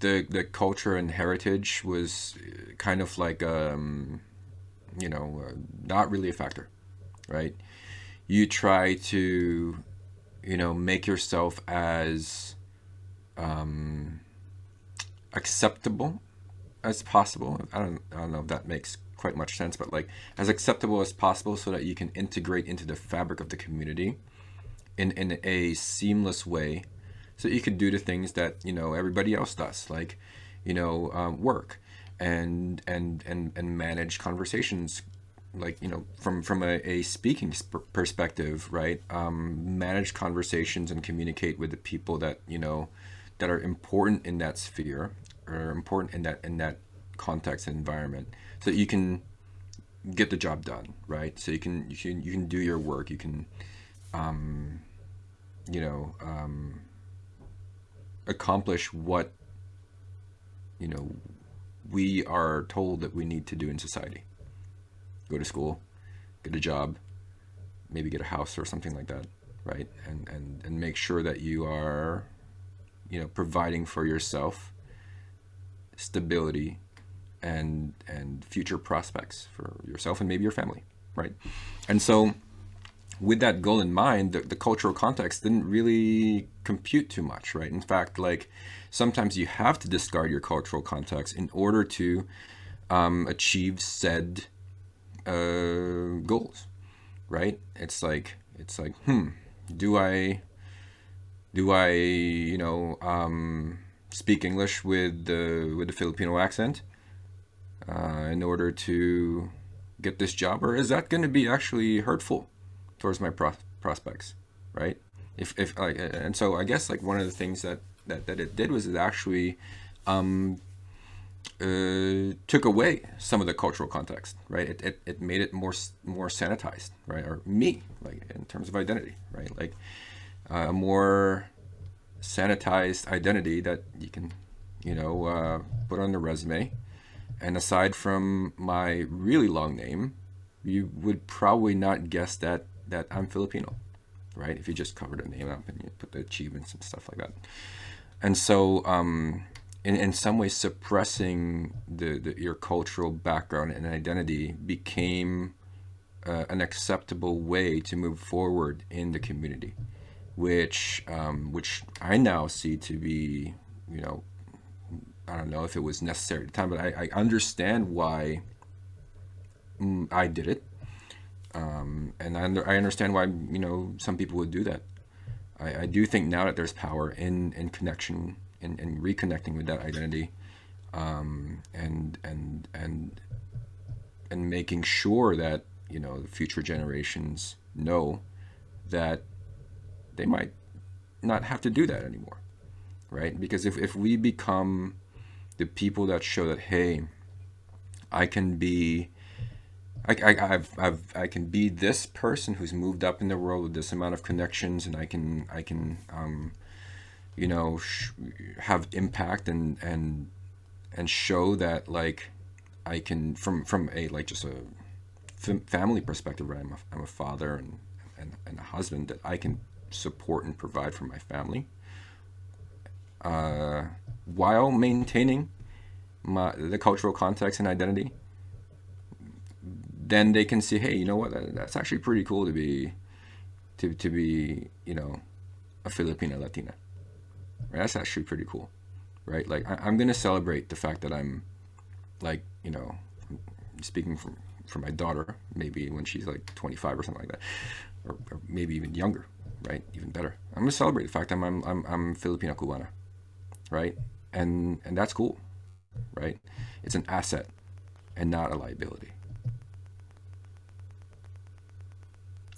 the culture and heritage was kind of like not really a factor, right? You try to make yourself as acceptable as possible. I don't know if that makes quite much sense, but like as acceptable as possible so that you can integrate into the fabric of the community in a seamless way, so that you could do the things that everybody else does, like work and manage conversations, like from a speaking perspective, right? Manage conversations and communicate with the people that that are important in that sphere, or important in that context and environment, so that you can get the job done, right? So you can do your work. You can you know accomplish what you know we are told that we need to do in society. Go to school, get a job, maybe get a house or something like that, right? And make sure that you are providing for yourself stability and future prospects for yourself and maybe your family, right? And so with that goal in mind, the cultural context didn't really compute too much, right? In fact, like sometimes you have to discard your cultural context in order to achieve said goals, right? It's like, do I speak English with the Filipino accent in order to get this job, or is that going to be actually hurtful towards my prospects, right? If like, and so I guess like one of the things that it did was it actually took away some of the cultural context, right? It made it more sanitized, right? Or me, like in terms of identity, right? Like a more sanitized identity that you can put on the resume. And aside from my really long name, you would probably not guess that I'm Filipino, right? If you just cover the name up and you put the achievements and stuff like that. And so, in some ways, suppressing your cultural background and identity became an acceptable way to move forward in the community, which I now see to be, I don't know if it was necessary at the time, but I understand why I did it. And I understand why some people would do that. I do think now that there's power in connection and reconnecting with that identity, and making sure that the future generations know that they might not have to do that anymore, right? Because if we become the people that show that, hey, I can be I can be this person who's moved up in the world with this amount of connections, and I can have impact and show that, like, I can from a like just a family perspective, right? I'm a father and a husband, that I can support and provide for my family, while maintaining the cultural context and identity. Then they can see, hey, you know what? That's actually pretty cool to be a Filipina Latina. Right? That's actually pretty cool, right? Like I'm gonna celebrate the fact that I'm, like, speaking for my daughter, maybe when she's like 25 or something like that, or maybe even younger, right? Even better. I'm gonna celebrate the fact that I'm Filipina Cubana, right? And that's cool, right? It's an asset and not a liability.